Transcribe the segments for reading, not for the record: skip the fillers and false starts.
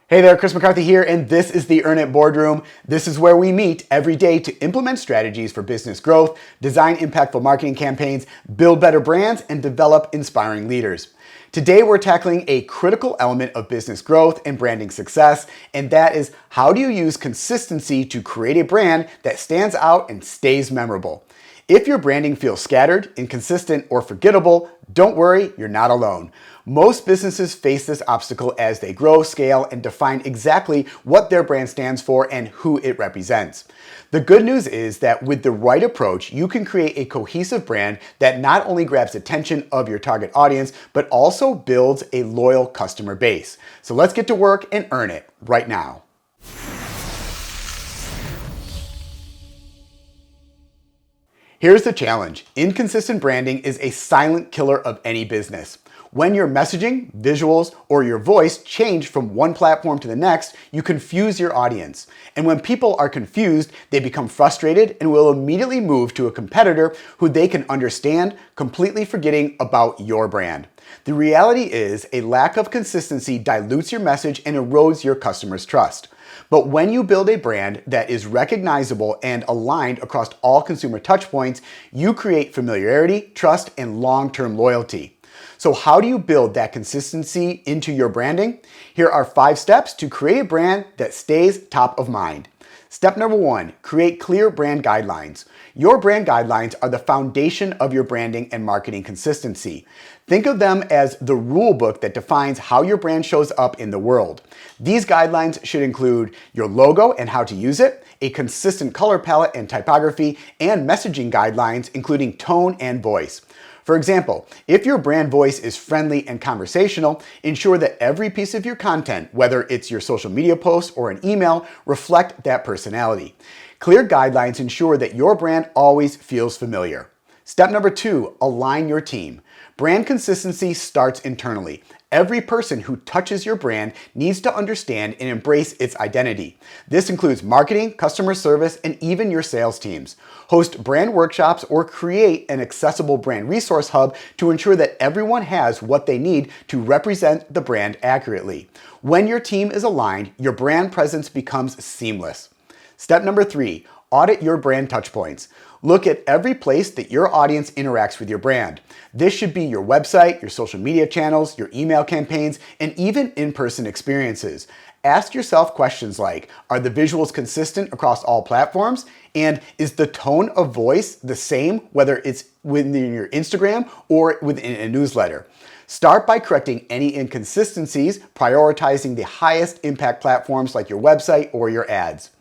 Hey there, Chris McCarthy here, and this is the Earn It Boardroom. This is where we meet every day to implement strategies for business growth, design impactful marketing campaigns, build better brands, and develop inspiring leaders. Today, we're tackling a critical element of business growth and branding success, and that is how do you use consistency to create a brand that stands out and stays memorable? If your branding feels scattered, inconsistent, or forgettable, don't worry, you're not alone. Most businesses face this obstacle as they grow, scale, and define exactly what their brand stands for and who it represents. The good news is that with the right approach, you can create a cohesive brand that not only grabs attention of your target audience, but also builds a loyal customer base. So let's get to work and earn it right now. Here's the challenge. Inconsistent branding is a silent killer of any business. When your messaging, visuals, or your voice change from one platform to the next, you confuse your audience. And when people are confused, they become frustrated and will immediately move to a competitor who they can understand, completely forgetting about your brand. The reality is a lack of consistency dilutes your message and erodes your customers' trust. But when you build a brand that is recognizable and aligned across all consumer touchpoints, you create familiarity, trust, and long-term loyalty. So how do you build that consistency into your branding? Here are 5 steps to create a brand that stays top of mind. Step number 1, create clear brand guidelines. Your brand guidelines are the foundation of your branding and marketing consistency. Think of them as the rule book that defines how your brand shows up in the world. These guidelines should include your logo and how to use it, a consistent color palette and typography, and messaging guidelines, including tone and voice. For example, if your brand voice is friendly and conversational, ensure that every piece of your content, whether it's your social media post or an email, reflect that personality. Clear guidelines ensure that your brand always feels familiar. Step number 2, align your team. Brand consistency starts internally. Every person who touches your brand needs to understand and embrace its identity. This includes marketing, customer service, and even your sales teams. Host brand workshops or create an accessible brand resource hub to ensure that everyone has what they need to represent the brand accurately. When your team is aligned, your brand presence becomes seamless. Step number 3, audit your brand touchpoints. Look at every place that your audience interacts with your brand. This should be your website, your social media channels, your email campaigns, and even in-person experiences. Ask yourself questions like, are the visuals consistent across all platforms? And is the tone of voice the same whether it's within your Instagram or within a newsletter? Start by correcting any inconsistencies, prioritizing the highest impact platforms like your website or your ads.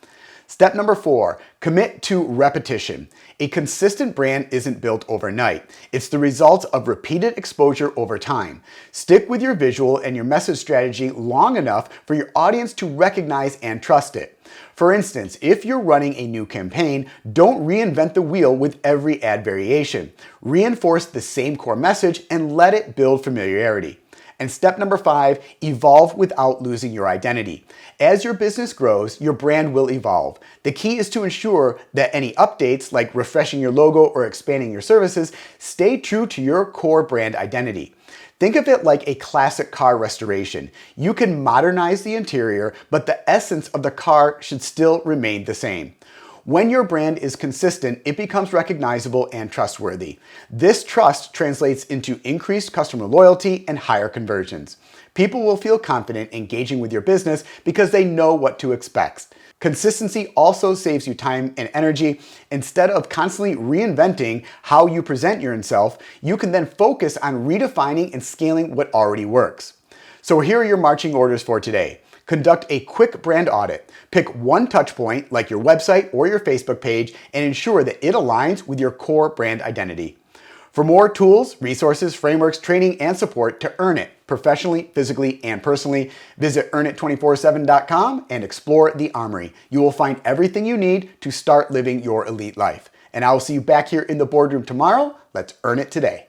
Step number 4, commit to repetition. A consistent brand isn't built overnight. It's the result of repeated exposure over time. Stick with your visual and your message strategy long enough for your audience to recognize and trust it. For instance, if you're running a new campaign, don't reinvent the wheel with every ad variation. Reinforce the same core message and let it build familiarity. And step number 5, evolve without losing your identity. As your business grows, your brand will evolve. The key is to ensure that any updates, like refreshing your logo or expanding your services, stay true to your core brand identity. Think of it like a classic car restoration. You can modernize the interior, but the essence of the car should still remain the same. When your brand is consistent, it becomes recognizable and trustworthy. This trust translates into increased customer loyalty and higher conversions. People will feel confident engaging with your business because they know what to expect. Consistency also saves you time and energy. Instead of constantly reinventing how you present yourself, you can then focus on redefining and scaling what already works. So here are your marching orders for today. Conduct a quick brand audit. Pick one touch point, like your website or your Facebook page, and ensure that it aligns with your core brand identity. For more tools, resources, frameworks, training, and support to earn it professionally, physically, and personally, visit earnit247.com and explore the Armory. You will find everything you need to start living your elite life. And I will see you back here in the boardroom tomorrow. Let's earn it today.